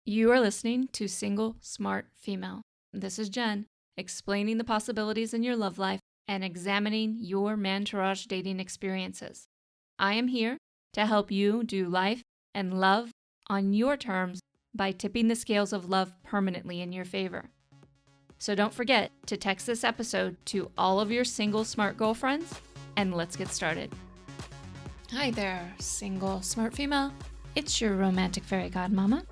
You are listening to Single Smart Female. This is Jen, explaining the possibilities in your love life and examining your mantourage dating experiences. I am here to help you do life and love on your terms by tipping the scales of love permanently in your favor. So don't forget to text this episode to all of your single smart girlfriends, and let's get started. Hi there, single smart female. It's your romantic fairy godmama.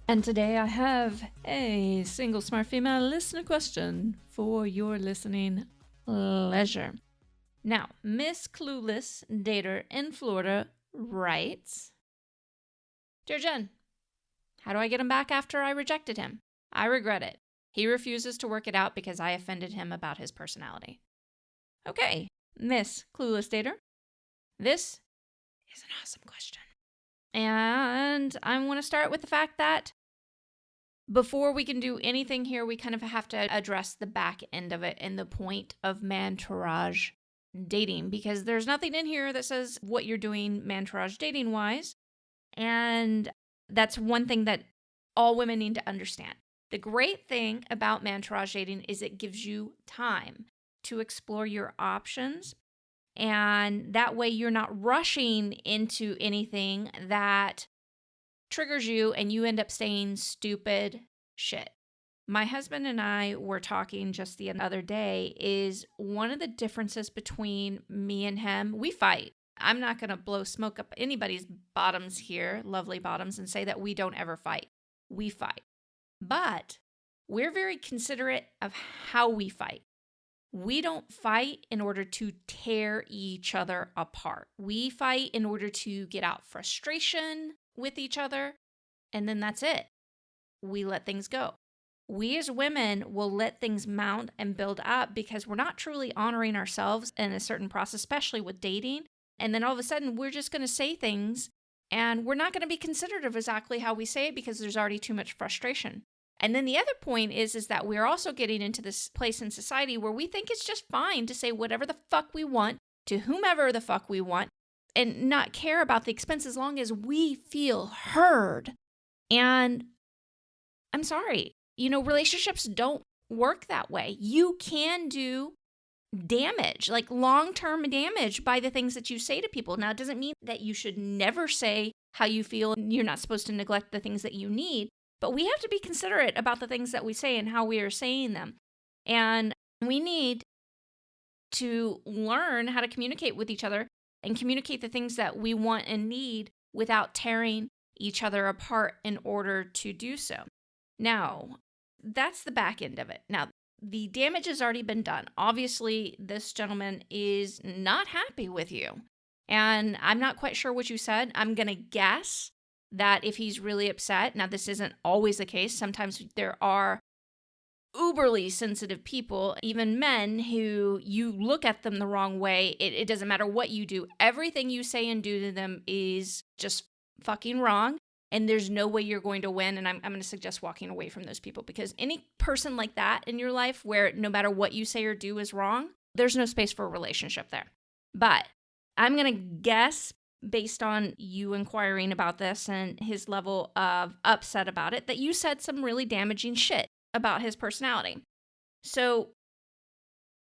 And today I have a single smart female listener question for your listening pleasure. Now, Miss Clueless Dater in Florida writes, Dear Jen, how do I get him back after I rejected him? I regret it. He refuses to work it out because I offended him about his personality. Okay, Miss Clueless Dater, this is an awesome question. And I want to start with the fact that before we can do anything here, we kind of have to address the back end of it and the point of mantourage dating, because there's nothing in here that says what you're doing mantourage dating wise. And that's one thing that all women need to understand. The great thing about mantourage dating is it gives you time to explore your options. And that way you're not rushing into anything that triggers you and you end up saying stupid shit. My husband and I were talking just the other day, is one of the differences between me and him. We fight. I'm not going to blow smoke up anybody's bottoms here, lovely bottoms, and say that we don't ever fight. We fight. But we're very considerate of how we fight. We don't fight in order to tear each other apart. We fight in order to get out frustration with each other, and then that's it. We let things go. We as women will let things mount and build up because we're not truly honoring ourselves in a certain process, especially with dating. And then all of a sudden, we're just going to say things and we're not going to be considerate of exactly how we say it because there's already too much frustration. And then the other point is that we're also getting into this place in society where we think it's just fine to say whatever the fuck we want to whomever the fuck we want and not care about the expense as long as we feel heard. And I'm sorry, relationships don't work that way. You can do damage, like long-term damage, by the things that you say to people. Now, it doesn't mean that you should never say how you feel. You're not supposed to neglect the things that you need, but we have to be considerate about the things that we say and how we are saying them. And we need to learn how to communicate with each other and communicate the things that we want and need without tearing each other apart in order to do so. Now, that's the back end of it. Now, the damage has already been done. Obviously, this gentleman is not happy with you. And I'm not quite sure what you said. I'm going to guess that if he's really upset, now this isn't always the case. Sometimes there are uberly sensitive people, even men, who you look at them the wrong way. It doesn't matter what you do. Everything you say and do to them is just fucking wrong. And there's no way you're going to win. And I'm going to suggest walking away from those people, because any person like that in your life where no matter what you say or do is wrong, there's no space for a relationship there. But I'm going to guess, based on you inquiring about this and his level of upset about it, that you said some really damaging shit about his personality. So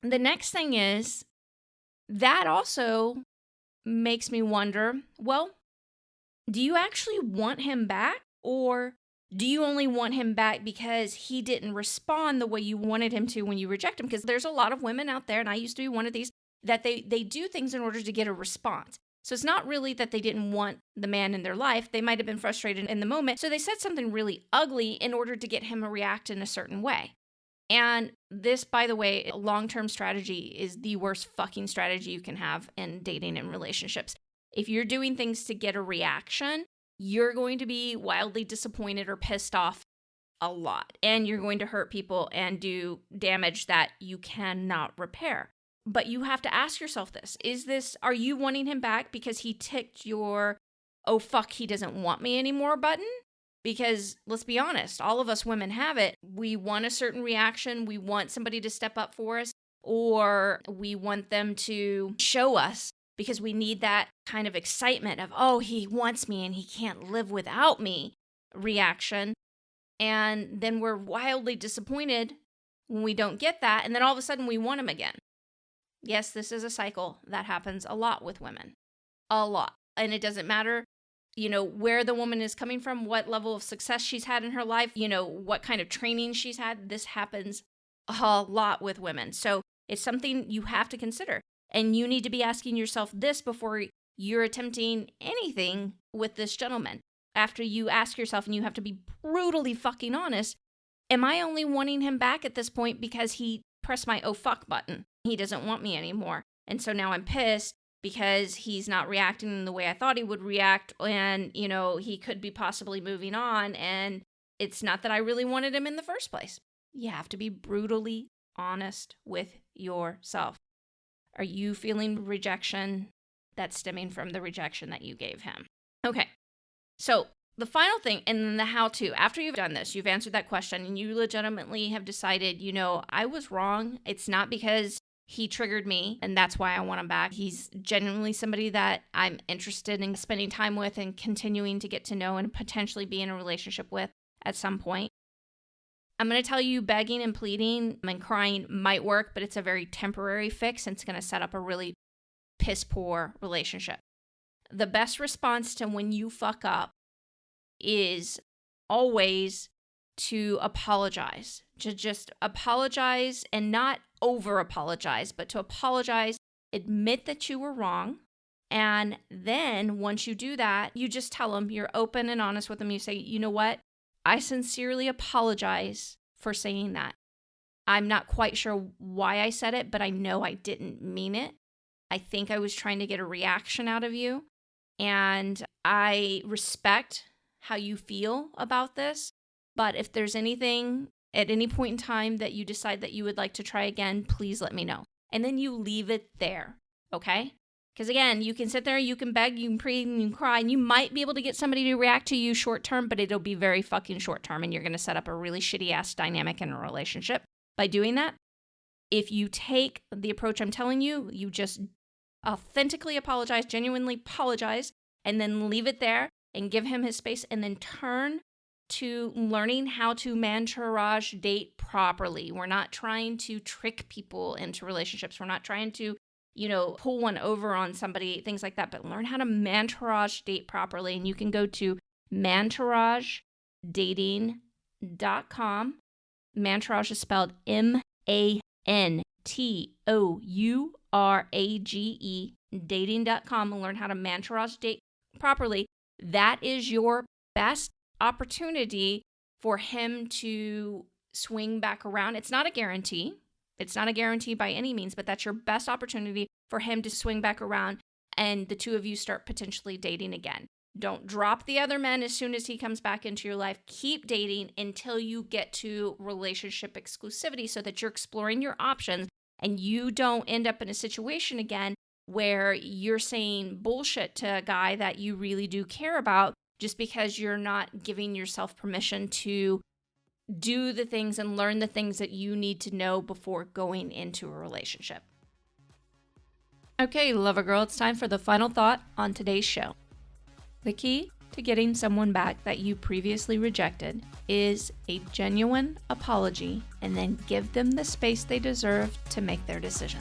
the next thing is, that also makes me wonder, well, do you actually want him back, or do you only want him back because he didn't respond the way you wanted him to when you reject him? Because there's a lot of women out there, and I used to be one of these, that they do things in order to get a response. So it's not really that they didn't want the man in their life. They might have been frustrated in the moment. So they said something really ugly in order to get him to react in a certain way. And this, by the way, long-term strategy is the worst fucking strategy you can have in dating and relationships. If you're doing things to get a reaction, you're going to be wildly disappointed or pissed off a lot. And you're going to hurt people and do damage that you cannot repair. But you have to ask yourself this. Are you wanting him back because he ticked your, oh fuck, he doesn't want me anymore button? Because let's be honest, all of us women have it. We want a certain reaction. We want somebody to step up for us, or we want them to show us because we need that kind of excitement of, oh, he wants me and he can't live without me reaction. And then we're wildly disappointed when we don't get that. And then all of a sudden we want him again. Yes, this is a cycle that happens a lot with women. A lot. And it doesn't matter, where the woman is coming from, what level of success she's had in her life, what kind of training she's had. This happens a lot with women. So it's something you have to consider. And you need to be asking yourself this before you're attempting anything with this gentleman. After you ask yourself, and you have to be brutally fucking honest, am I only wanting him back at this point because he pressed my oh fuck button? He doesn't want me anymore. And so now I'm pissed because he's not reacting in the way I thought he would react. And, he could be possibly moving on. And it's not that I really wanted him in the first place. You have to be brutally honest with yourself. Are you feeling rejection that's stemming from the rejection that you gave him? Okay. So the final thing, and then the how-to, after you've done this, you've answered that question, and you legitimately have decided, I was wrong. It's not because he triggered me, and that's why I want him back. He's genuinely somebody that I'm interested in spending time with and continuing to get to know and potentially be in a relationship with at some point. I'm going to tell you begging and pleading and crying might work, but it's a very temporary fix, and it's going to set up a really piss-poor relationship. The best response to when you fuck up is always to apologize. To just apologize and not over-apologize, but to apologize, admit that you were wrong, and then once you do that, you just tell them, you're open and honest with them. You say, you know what? I sincerely apologize for saying that. I'm not quite sure why I said it, but I know I didn't mean it. I think I was trying to get a reaction out of you, and I respect how you feel about this. But if there's anything at any point in time that you decide that you would like to try again, please let me know. And then you leave it there, okay? Because again, you can sit there, you can beg, you can plead, you can cry, and you might be able to get somebody to react to you short term, but it'll be very fucking short term, and you're going to set up a really shitty ass dynamic in a relationship by doing that. If you take the approach I'm telling you, you just authentically apologize, genuinely apologize, and then leave it there and give him his space, and then turn to learning how to mantourage date properly. We're not trying to trick people into relationships. We're not trying to, pull one over on somebody, things like that, but learn how to mantourage date properly. And you can go to mantouragedating.com. Mantourage is spelled MANTOURAGE, dating.com, and learn how to mantourage date properly. That is your best opportunity for him to swing back around. It's not a guarantee. It's not a guarantee by any means, but that's your best opportunity for him to swing back around and the two of you start potentially dating again. Don't drop the other men as soon as he comes back into your life. Keep dating until you get to relationship exclusivity so that you're exploring your options and you don't end up in a situation again where you're saying bullshit to a guy that you really do care about just because you're not giving yourself permission to do the things and learn the things that you need to know before going into a relationship. Okay, lover girl, it's time for the final thought on today's show. The key to getting someone back that you previously rejected is a genuine apology, and then give them the space they deserve to make their decision.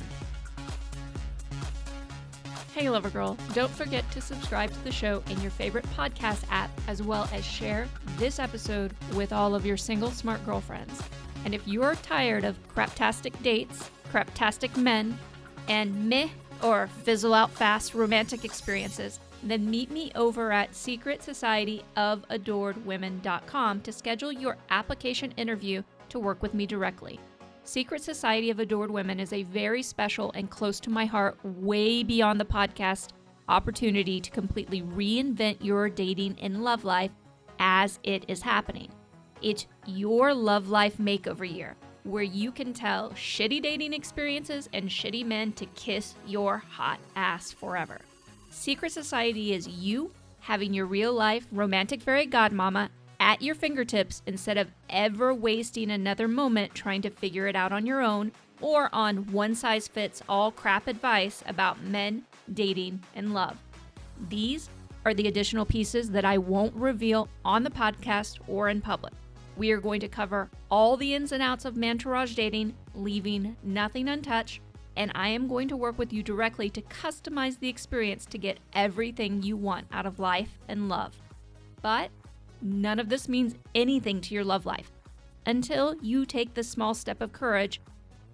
Hey lover girl, don't forget to subscribe to the show in your favorite podcast app, as well as share this episode with all of your single smart girlfriends. And if you're tired of craptastic dates, craptastic men, and meh or fizzle out fast romantic experiences, then meet me over at secretsocietyofadoredwomen.com to schedule your application interview to work with me directly. Secret Society of Adored Women is a very special and close to my heart, way beyond the podcast, opportunity to completely reinvent your dating and love life as it is happening. It's your love life makeover year, where you can tell shitty dating experiences and shitty men to kiss your hot ass forever. Secret Society is you having your real life romantic fairy godmama at your fingertips instead of ever wasting another moment trying to figure it out on your own or on one-size-fits-all crap advice about men, dating, and love. These are the additional pieces that I won't reveal on the podcast or in public. We are going to cover all the ins and outs of Mantourage dating, leaving nothing untouched, and I am going to work with you directly to customize the experience to get everything you want out of life and love. But none of this means anything to your love life until you take the small step of courage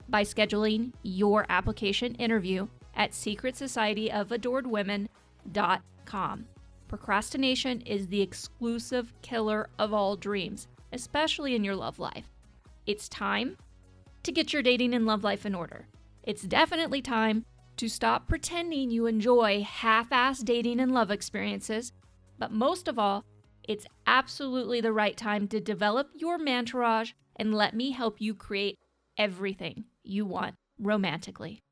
by scheduling your application interview at secretsocietyofAdoredWomen.com. Procrastination is the exclusive killer of all dreams, especially in your love life. It's time to get your dating and love life in order. It's definitely time to stop pretending you enjoy half-assed dating and love experiences, but most of all, it's absolutely the right time to develop your Mantourage and let me help you create everything you want romantically.